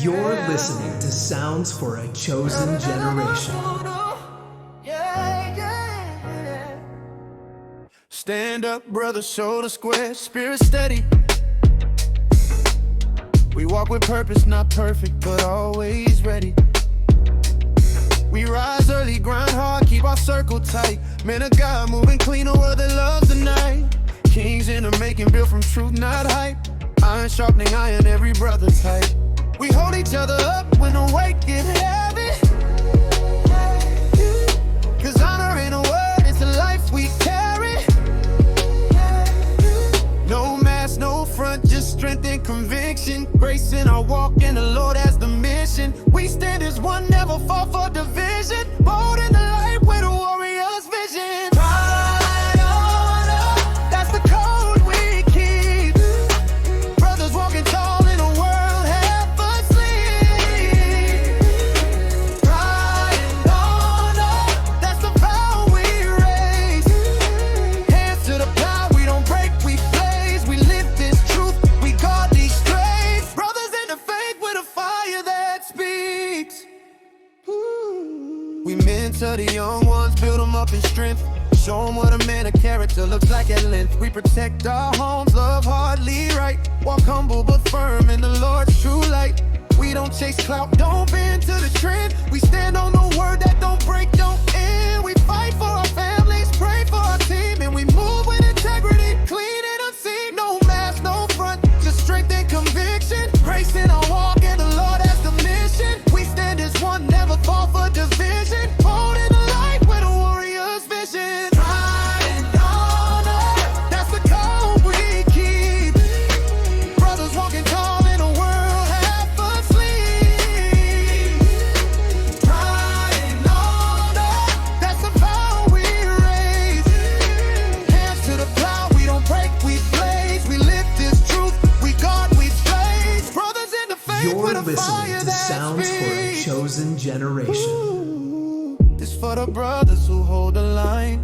You're listening to Sounds for a Chosen Generation. Stand up, brother, shoulder square, spirit steady. We walk with purpose, not perfect, but always ready. We rise early, grind hard, keep our circle tight. Men of God moving clean, no other loves the night. Kings in the making, built from truth, not hype. Iron sharpening iron, every brother tight. We hold each other up when the weight get heavy. Cause honor ain't a word, it's a life we carry. No mask, no front, just strength and conviction. Grace in our walk and the Lord has the mission. We stand as one, never fall for division. Bold in the light with a warrior's vision. Pride on up, that's the code we keep. Brothers walking tall in a world half asleep. Pride on up, that's the vow we raise. Hands to the plow, we don't break, we blaze. We live this truth, we guard these straits. Brothers in the faith with a fire that speaks. We mentor the young ones, build them up in strength. Show them what a man of character looks like at length. We protect our homes, love hard, lead right. Walk humble but firm in the Lord's true light. We don't chase clout, don't bend to the trend. We stand on the word that don't break, don't end. We fight for our families, pray for our team. And we move with integrity, clean and unseen. No mask, no front, just strength and conviction. Grace in our walk and the Lord has the mission. We stand as one, never fall for division. Hold in the light with a warrior's vision. Pride and honor, that's the code we keep. Brothers walking tall in a world half asleep. Pride and honor, that's the vow we raise. Hands to the plow, we don't break, we blaze. We live this truth, we guard, we blaze. Brothers in the faith You're with a listening fire to that Sounds for a speaks. Chosen Generation. This for the brothers who hold the line,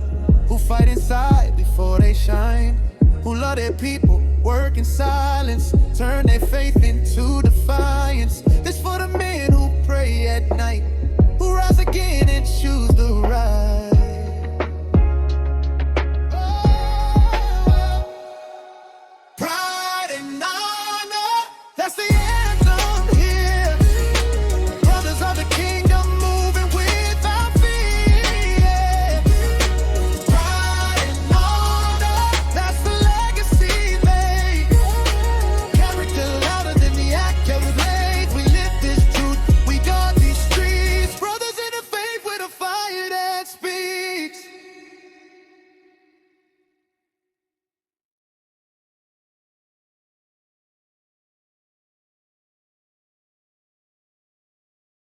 who fight inside before they shine, who love their people, work in silence, turn their faith into defiance.